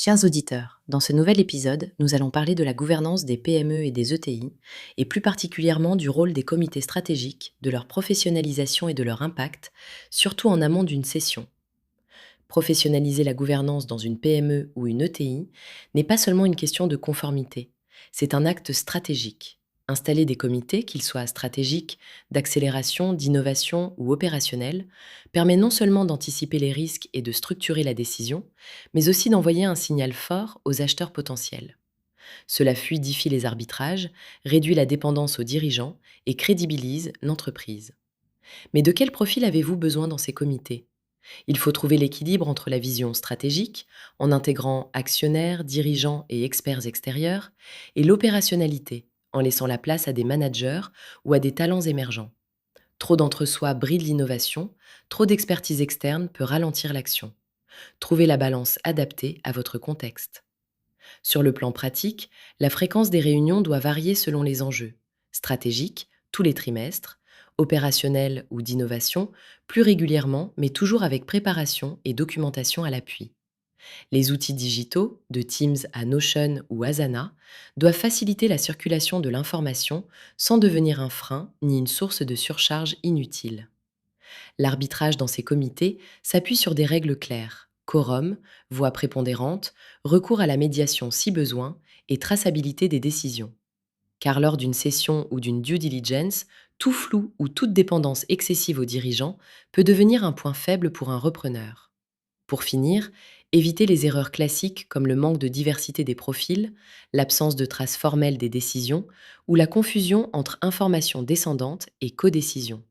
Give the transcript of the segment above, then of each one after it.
Chers auditeurs, dans ce nouvel épisode, nous allons parler de la gouvernance des PME et des ETI, et plus particulièrement du rôle des comités stratégiques, de leur professionnalisation et de leur impact, surtout en amont d'une session. Professionnaliser la gouvernance dans une PME ou une ETI n'est pas seulement une question de conformité, c'est un acte stratégique. Installer des comités, qu'ils soient stratégiques, d'accélération, d'innovation ou opérationnels, permet non seulement d'anticiper les risques et de structurer la décision, mais aussi d'envoyer un signal fort aux acheteurs potentiels. Cela fluidifie les arbitrages, réduit la dépendance aux dirigeants et crédibilise l'entreprise. Mais de quel profil avez-vous besoin dans ces comités? Il faut trouver l'équilibre entre la vision stratégique, en intégrant actionnaires, dirigeants et experts extérieurs, et l'opérationnalité, en laissant la place à des managers ou à des talents émergents. Trop d'entre-soi bride l'innovation, trop d'expertise externe peut ralentir l'action. Trouvez la balance adaptée à votre contexte. Sur le plan pratique, la fréquence des réunions doit varier selon les enjeux. Stratégique, tous les trimestres, opérationnel ou d'innovation, plus régulièrement, mais toujours avec préparation et documentation à l'appui. Les outils digitaux, de Teams à Notion ou Asana, doivent faciliter la circulation de l'information sans devenir un frein ni une source de surcharge inutile. L'arbitrage dans ces comités s'appuie sur des règles claires: quorum, voix prépondérante, recours à la médiation si besoin et traçabilité des décisions. Car lors d'une session ou d'une due diligence, tout flou ou toute dépendance excessive aux dirigeants peut devenir un point faible pour un repreneur. Pour finir, évitez les erreurs classiques comme le manque de diversité des profils, l'absence de traces formelles des décisions ou la confusion entre information descendante et codécision.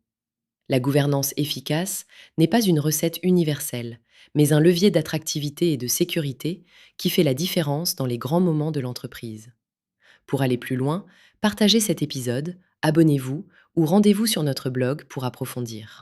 La gouvernance efficace n'est pas une recette universelle, mais un levier d'attractivité et de sécurité qui fait la différence dans les grands moments de l'entreprise. Pour aller plus loin, partagez cet épisode, abonnez-vous ou rendez-vous sur notre blog pour approfondir.